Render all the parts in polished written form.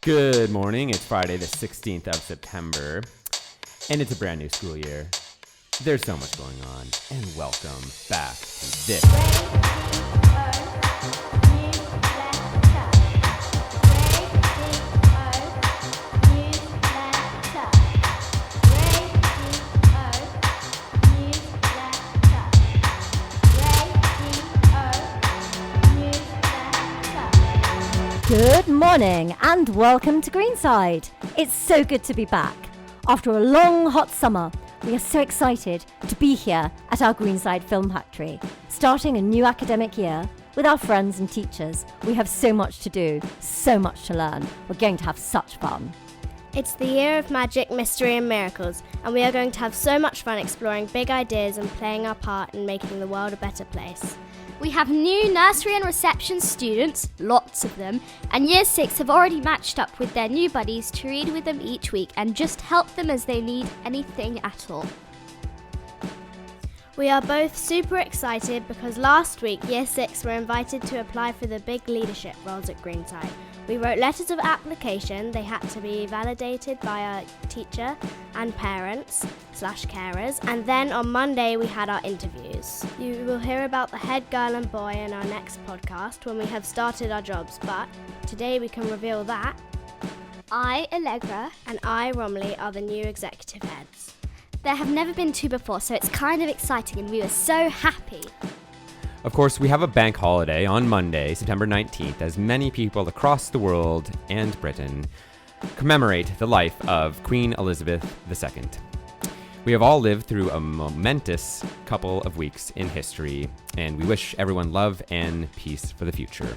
Good morning. It's Friday, the 16th of September, and it's a brand new school year. There's so much going on, and welcome back to this. Good morning and welcome to Greenside. It's so good to be back. After a long hot summer, we are so excited to be here at our Greenside Film Factory, starting a new academic year with our friends and teachers. We have so much to do, so much to learn. We're going to have such fun. It's the year of magic, mystery and miracles, and we are going to have so much fun exploring big ideas and playing our part in making the world a better place. We have new nursery and reception students, lots of them, and Year 6 have already matched up with their new buddies to read with them each week and just help them as they need anything at all. We are both super excited because last week Year 6 were invited to apply for the big leadership roles at Greenside. We wrote letters of application. They had to be validated by our teacher and parents/carers, and then on Monday we had our interviews. You will hear about the head girl and boy in our next podcast when we have started our jobs, but today we can reveal that I, Allegra, and I, Romley, are the new executive heads. There have never been two before, so it's kind of exciting and we were so happy. Of course, we have a bank holiday on Monday, September 19th, as many people across the world and Britain commemorate the life of Queen Elizabeth II. We have all lived through a momentous couple of weeks in history, and we wish everyone love and peace for the future.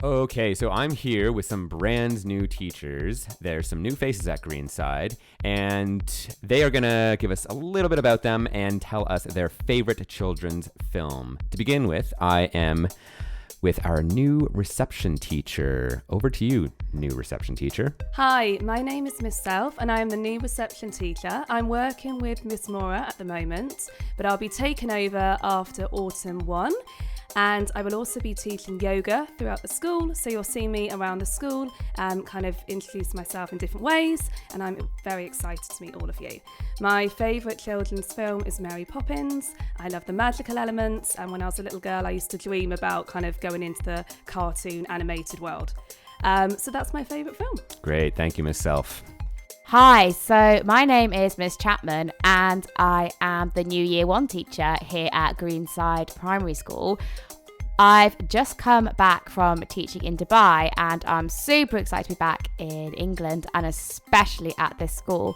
Okay, so I'm here with some brand new teachers. There's some new faces at Greenside, and they are gonna give us a little bit about them and tell us their favorite children's film. To begin with, I am with our new reception teacher. Over to you, new reception teacher. Hi, my name is Miss Self and I am the new reception teacher. I'm working with Miss Mora at the moment, but I'll be taking over after autumn 1. And I will also be teaching yoga throughout the school, so you'll see me around the school and kind of introduce myself in different ways, and I'm very excited to meet all of you. My favourite children's film is Mary Poppins. I love the magical elements, and when I was a little girl I used to dream about kind of going into the cartoon animated world. So that's my favourite film. Great, thank you, Miss Self. Hi, so my name is Miss Chapman and I am the new Year 1 teacher here at Greenside Primary School. I've just come back from teaching in Dubai and I'm super excited to be back in England and especially at this school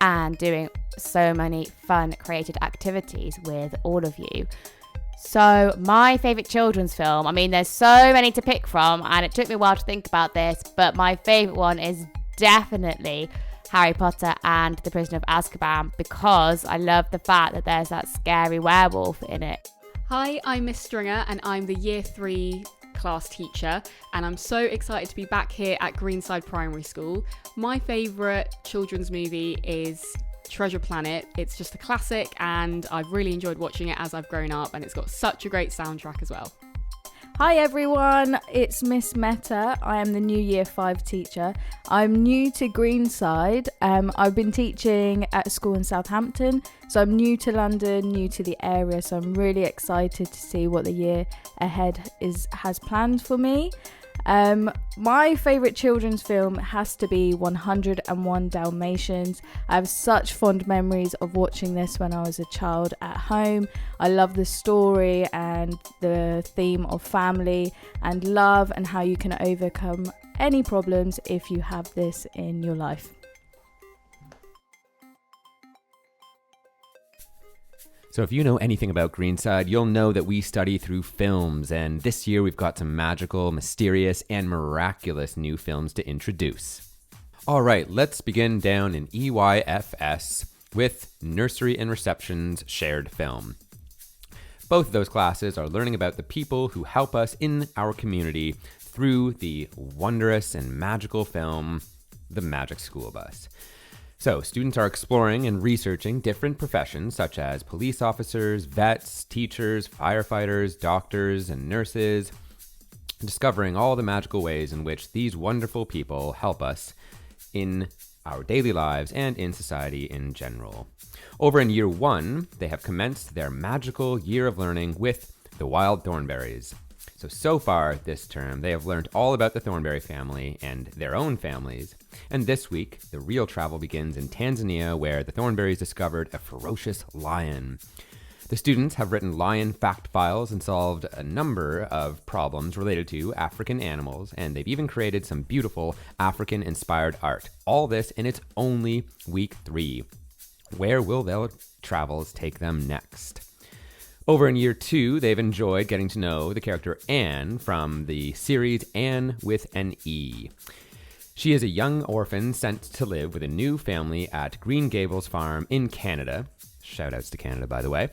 and doing so many fun creative activities with all of you. So my favourite children's film, I mean there's so many to pick from and it took me a while to think about this, but my favourite one is definitely Harry Potter and the Prisoner of Azkaban because I love the fact that there's that scary werewolf in it. Hi, I'm Miss Stringer and I'm the Year 3 class teacher and I'm so excited to be back here at Greenside Primary School. My favourite children's movie is Treasure Planet. It's just a classic and I've really enjoyed watching it as I've grown up and it's got such a great soundtrack as well. Hi everyone, it's Miss Meta. I am the new Year 5 teacher. I'm new to Greenside. I've been teaching at a school in Southampton, so I'm new to London, new to the area, so I'm really excited to see what the year ahead has planned for me. My favourite children's film has to be 101 Dalmatians. I have such fond memories of watching this when I was a child at home. I love the story and the theme of family and love and how you can overcome any problems if you have this in your life. So if you know anything about Greenside, you'll know that we study through films, and this year we've got some magical, mysterious, and miraculous new films to introduce. All right, let's begin down in EYFS with Nursery and Reception's shared film. Both of those classes are learning about the people who help us in our community through the wondrous and magical film, The Magic School Bus. So students are exploring and researching different professions such as police officers, vets, teachers, firefighters, doctors, and nurses. discovering all the magical ways in which these wonderful people help us in our daily lives and in society in general. Over in year 1, they have commenced their magical year of learning with the wild thornberries. So far this term, they have learned all about the thornberry family and their own families. And this week, the real travel begins in Tanzania, where the thornberries discovered a ferocious lion. The students have written lion fact files and solved a number of problems related to African animals, and they've even created some beautiful African-inspired art. All this in its only week 3. Where will their travels take them next? Over in year 2, they've enjoyed getting to know the character Anne from the series Anne with an E. She is a young orphan sent to live with a new family at Green Gables Farm in Canada. Shoutouts to Canada, by the way.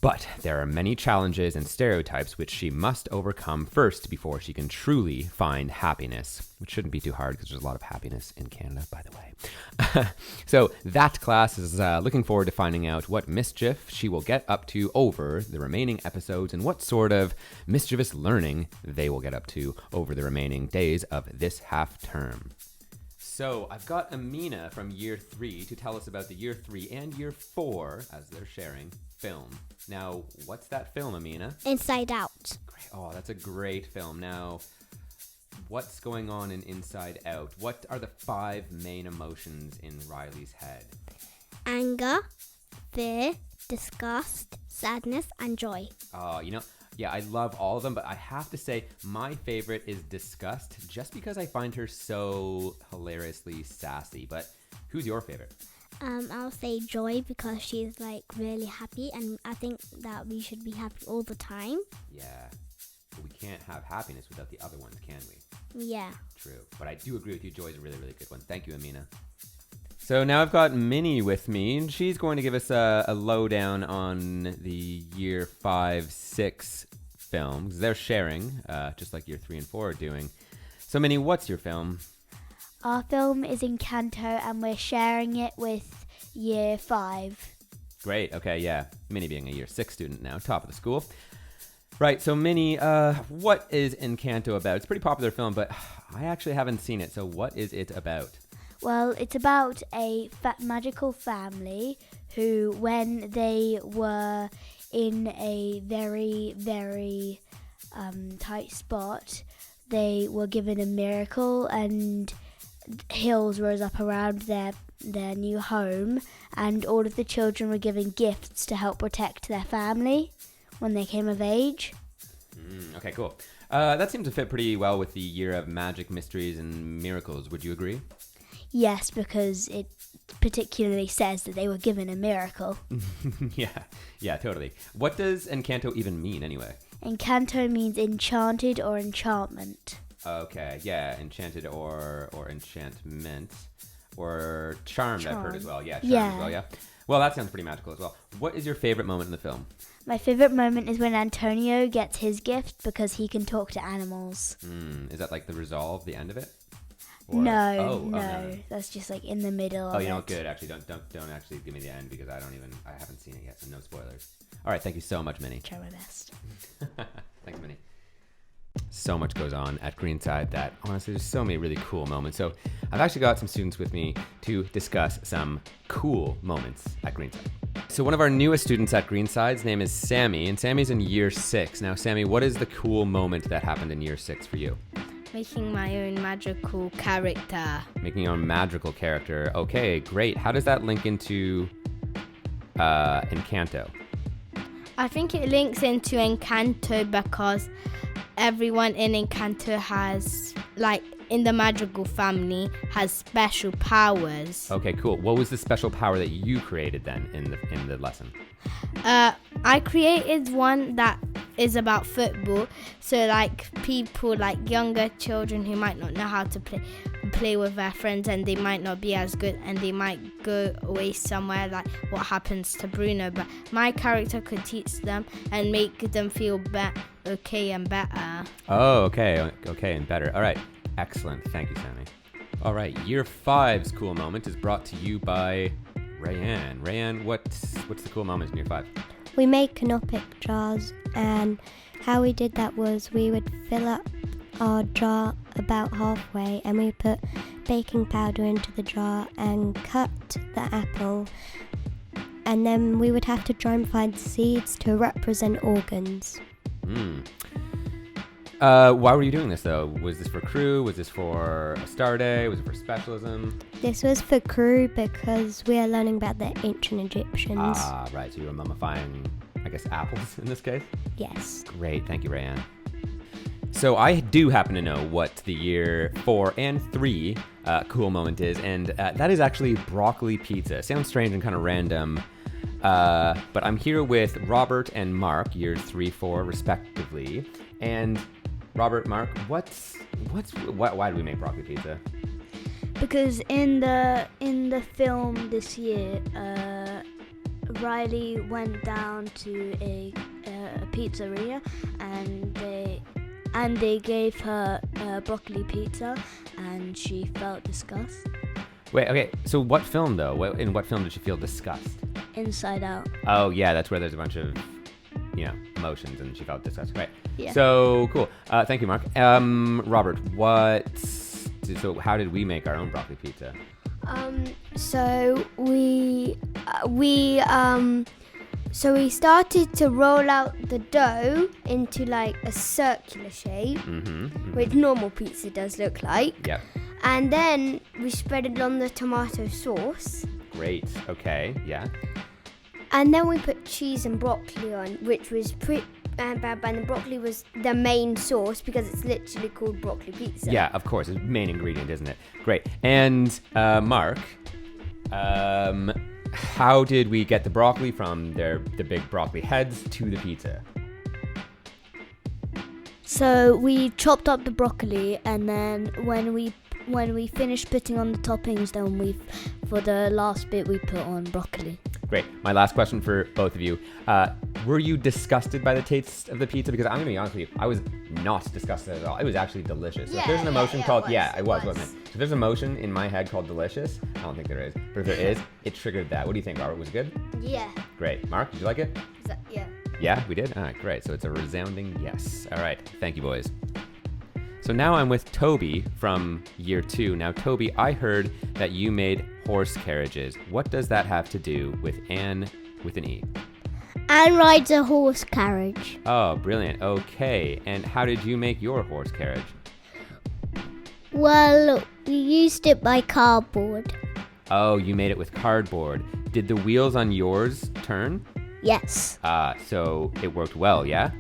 But there are many challenges and stereotypes which she must overcome first before she can truly find happiness, which shouldn't be too hard because there's a lot of happiness in Canada, by the way. So that class is looking forward to finding out what mischief she will get up to over the remaining episodes and what sort of mischievous learning they will get up to over the remaining days of this half term. So I've got Amina from year 3 to tell us about the year 3 and year 4, as they're sharing, film. Now, what's that film, Amina? Inside Out. Great. Oh, that's a great film. Now, what's going on in Inside Out? What are the 5 main emotions in Riley's head? Anger, fear, disgust, sadness, and joy. Oh, yeah, I love all of them, but I have to say my favorite is Disgust, just because I find her so hilariously sassy. But who's your favorite? I'll say joy because she's like really happy, and I think that we should be happy all the time. Yeah, but we can't have happiness without the other ones, can we? Yeah. True, but I do agree with you. Joy is a really, really good one. Thank you, Amina. So now I've got Minnie with me, and she's going to give us a lowdown on the year 5, 6 films. They're sharing, just like year 3 and 4 are doing. So Minnie, what's your film? Our film is Encanto and we're sharing it with year 5. Great, okay, yeah. Minnie being a year 6 student now, top of the school. Right, so Minnie, what is Encanto about? It's a pretty popular film, but I actually haven't seen it, so what is it about? Well, it's about a magical family who, when they were in a very, very tight spot, they were given a miracle and hills rose up around their new home, and all of the children were given gifts to help protect their family when they came of age. Okay, cool. That seems to fit pretty well with the year of magic, mysteries, and miracles. Would you agree? Yes, because it particularly says that they were given a miracle. Yeah, totally. What does Encanto even mean anyway? Encanto means enchanted or enchantment. Okay, yeah, enchanted or enchantment or charmed, I've heard as well. Yeah, charmed as well, yeah. Well, that sounds pretty magical as well. What is your favorite moment in the film? My favorite moment is when Antonio gets his gift because he can talk to animals. Is that like the resolve, the end of it? Or... No. That's just like in the middle of it. Oh, you know what? Good. Actually, don't actually give me the end because I haven't seen it yet, so no spoilers. All right, thank you so much, Minnie. Try my best. Thanks, Minnie. So much goes on at Greenside that honestly there's so many really cool moments. So I've actually got some students with me to discuss some cool moments at Greenside. So one of our newest students at Greenside's name is Sammy, and Sammy's in year 6. Now, Sammy, what is the cool moment that happened in year 6 for you? Making my own magical character. Making your own magical character. Okay, great. How does that link into Encanto? I think it links into Encanto because everyone in Encanto has, like, in the magical family, has special powers. Okay, cool. What was the special power that you created then in the lesson? I created one that is about football. So, like, people, like younger children who might not know how to play with their friends, and they might not be as good, and they might go away somewhere, like what happens to Bruno. But my character could teach them and make them feel okay and better. Oh, okay, and better. All right, excellent. Thank you, Sammy. All right, year 5's cool moment is brought to you by Rayanne. Rayanne, what's the cool moment in year 5? We made canopic jars, and how we did that was we would fill up our jar about halfway, and we put baking powder into the jar and cut the apple, and then we would have to try and find seeds to represent organs. Why were you doing this, though? Was this for crew? Was this for a star day? Was it for specialism? This was for crew because we are learning about the ancient Egyptians. Ah, right. So you were mummifying, I guess, apples in this case? Yes. Great. Thank you, Rayanne. So I do happen to know what the year 4 and 3 cool moment is, and that is actually broccoli pizza. Sounds strange and kind of random, but I'm here with Robert and Mark, years 3, 4, respectively. And Robert, Mark, why do we make broccoli pizza? Because in the film this year, Riley went down to a pizzeria, and they gave her broccoli pizza, and she felt disgust. Wait, okay, so what film, though? In what film did she feel disgust? Inside Out. Oh, yeah, that's where there's a bunch of, emotions, and she felt disgust. Right. Yeah. So, cool. Thank you, Mark. Robert, so how did we make our own broccoli pizza? So we started to roll out the dough into like a circular shape, which normal pizza does look like. Yep. And then we spread it on the tomato sauce. Great. Okay. Yeah. And then we put cheese and broccoli on, which was pretty bad. And the broccoli was the main sauce because it's literally called broccoli pizza. Yeah, of course. It's the main ingredient, isn't it? Great. And Mark, how did we get the broccoli from the big broccoli heads to the pizza? So we chopped up the broccoli, and then when we finished putting on the toppings, then for the last bit we put on broccoli. Great. My last question for both of you. Were you disgusted by the taste of the pizza? Because I'm going to be honest with you, I was not disgusted at all. It was actually delicious. So if there's an emotion called... it was, wasn't it? So if there's an emotion in my head called delicious, I don't think there is. But if there is, it triggered that. What do you think, Robert? Was it good? Yeah. Great. Mark, did you like it? Yeah. Yeah, we did? All right, great. So it's a resounding yes. All right. Thank you, boys. So now I'm with Toby from year 2. Now, Toby, I heard that you made horse carriages. What does that have to do with Anne with an E? Anne rides a horse carriage. Oh, brilliant. Okay. And how did you make your horse carriage? Well, we used it by cardboard. Oh, you made it with cardboard. Did the wheels on yours turn? Yes. So it worked well, yeah?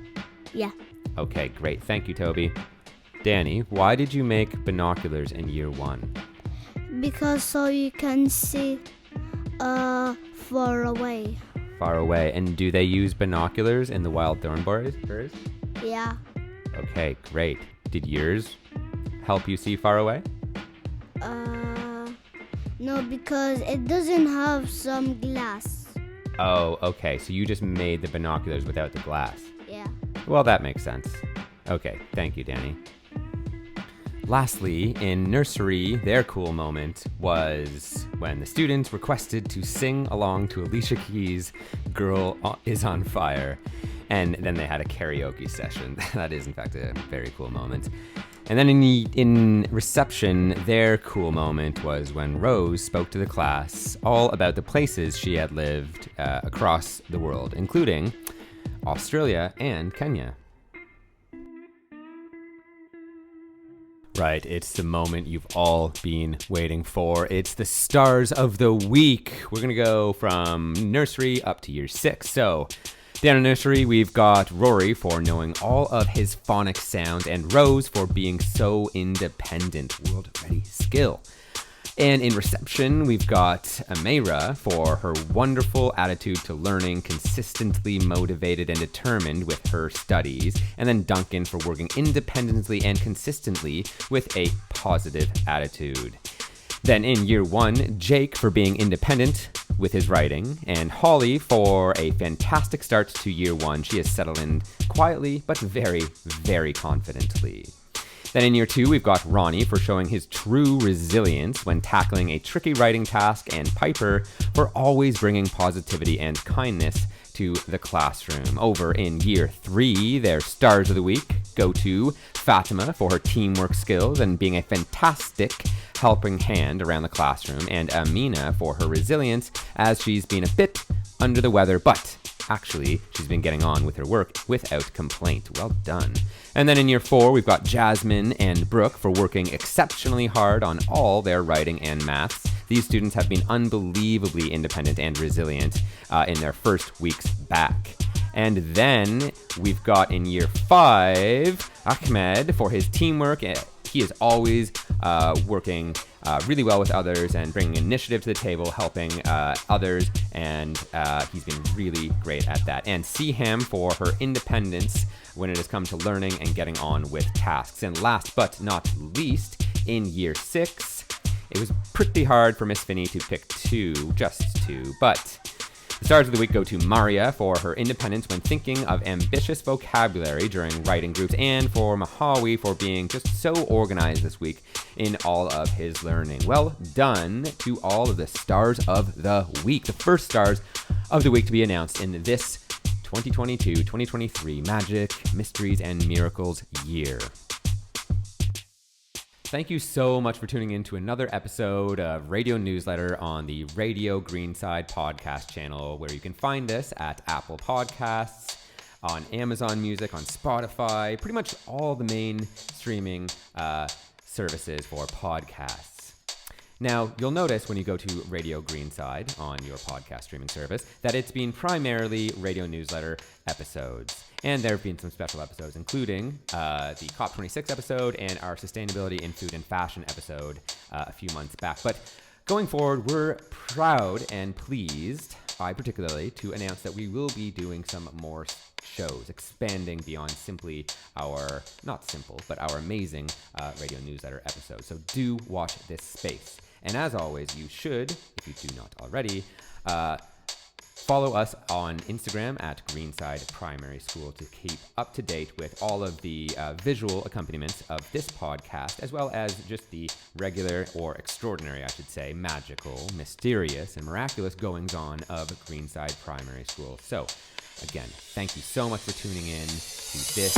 Yeah. Okay, great. Thank you, Toby. Danny, why did you make binoculars in year 1? Because so you can see far away. Far away. And do they use binoculars in the wild thornberries? Yeah. Okay, great. Did yours help you see far away? No, because it doesn't have some glass. Oh, okay. So you just made the binoculars without the glass. Yeah. Well, that makes sense. Okay, thank you, Danny. Lastly, in nursery, their cool moment was when the students requested to sing along to Alicia Keys' Girl Is on Fire. And then they had a karaoke session. That is, in fact, a very cool moment. And then in reception, their cool moment was when Rose spoke to the class all about the places she had lived across the world, including Australia and Kenya. Right, it's the moment you've all been waiting for. It's the stars of the week. We're going to go from nursery up to year 6. So, down in nursery, we've got Rory for knowing all of his phonics sounds and Rose for being so independent. World-ready skill. And in reception, we've got Amira for her wonderful attitude to learning, consistently motivated and determined with her studies. And then Duncan for working independently and consistently with a positive attitude. Then in year 1, Jake for being independent with his writing. And Holly for a fantastic start to year 1. She has settled in quietly, but very, very confidently. Then in year 2, we've got Ronnie for showing his true resilience when tackling a tricky writing task, and Piper for always bringing positivity and kindness to the classroom. Over in year 3, their stars of the week go to Fatima for her teamwork skills and being a fantastic helping hand around the classroom, and Amina for her resilience as she's been a bit under the weather, but actually she's been getting on with her work without complaint. Well done. And then in year 4, we've got Jasmine and Brooke for working exceptionally hard on all their writing and maths. These students have been unbelievably independent and resilient in their first weeks back. And then we've got in year 5, Ahmed for his teamwork. He is always working really well with others and bringing initiative to the table, helping others, and he's been really great at that. And Siham for her independence when it has come to learning and getting on with tasks. And last but not least, in year 6, it was pretty hard for Miss Finney to pick just two, but the stars of the week go to Maria for her independence when thinking of ambitious vocabulary during writing groups, and for Mahawi for being just so organized this week in all of his learning. Well done to all of the stars of the week. The first stars of the week to be announced in this 2022-2023 Magic, Mysteries, and Miracles year. Thank you so much for tuning in to another episode of Radio Newsletter on the Radio Greenside podcast channel, where you can find us at Apple Podcasts, on Amazon Music, on Spotify, pretty much all the main streaming services for podcasts. Now, you'll notice when you go to Radio Greenside on your podcast streaming service that it's been primarily Radio Newsletter episodes. And there have been some special episodes, including the COP26 episode and our Sustainability in Food and Fashion episode a few months back. But going forward, we're proud and pleased, I particularly, to announce that we will be doing some more shows, expanding beyond simply our, not simple, but our amazing Radio Newsletter episodes. So do watch this space. And as always, you should, if you do not already, follow us on Instagram at Greenside Primary School to keep up to date with all of the visual accompaniments of this podcast, as well as just the regular, or extraordinary, I should say, magical, mysterious, and miraculous goings-on of Greenside Primary School. So, again, thank you so much for tuning in to this